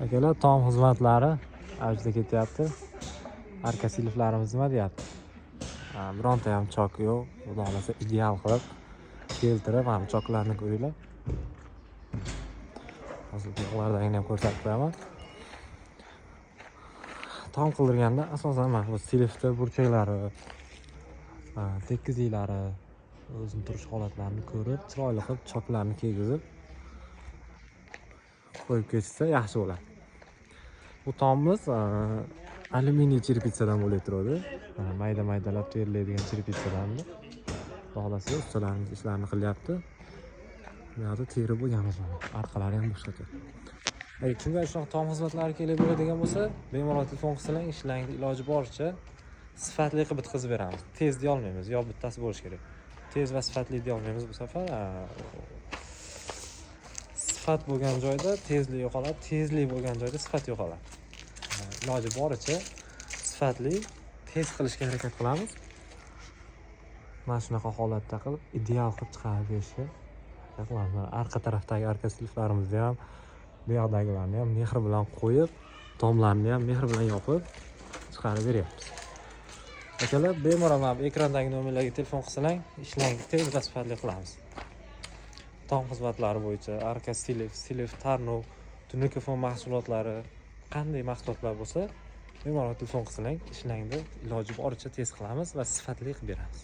Akalar, tom xizmatlari avjida ketyapti. Arka siliflarimiz nima deyapti? Bironta ham chok yo'q. Xudo xolasa ideal qilib keltirib, mana choklarni ko'ringlar. Hozir bulardagidan ham ko'rsatib qo'yaman. Tom qildirganda asosan mana bu silifni burchaklari, tekizliklari, o'zini turish holatlarini ko'rib, chiroyli qilib choklarni kiygizib qo'yib ketsa yaxshi bo'ladi. Bu tomimiz alyuminiy cherpitsadan bo'lib turadi. Mayda-maydalab teriladigan cherpitsadan. Xudo xolasa ustalarimiz ishlarni qilyapti. Bu yerda terib bo'lganmiz mana. Arqalari ham boshqacha. Kimga shunaqa tom xizmatlari kerak bo'ladigan bo'lsa, bemalol telefon qilsanglar, ishlarni iloji boricha sifatli qilib bitkazib beramiz. Tez deya olmaymiz, yo bittasi bo'lishi kerak. Tez va sifatli deya olmaymiz bu safar. Sifat bo'lgan joyda tezlik yo'qoladi, tezlik bo'lgan joyda sifat yo'qoladi. Iloji boricha sifatli, tez qilishga harakat qilamiz. Mana shunaqa holatda qilib ideal qilib chiqarib berishga harakat qilamiz. Arqa tarafdagi arka siliflarimizni ham, bu yoqdagilarni ham mehr bilan qo'yib, tomlarni ham mehr bilan yopib chiqarib beryapmiz. Akalar, bemalol mana ekrandagi nomerlarga telefon qilsanglar, ishlarni tez va sifatli qilamiz. Tom xizmatlari bo'yicha arka silif, tarnov, tunuka mahsulotlari, qanday mahsulotlar bo'lsa, bemalol telefon qilsanglar, ishlarni iloji boricha tez qilamiz va sifatli qilib beramiz.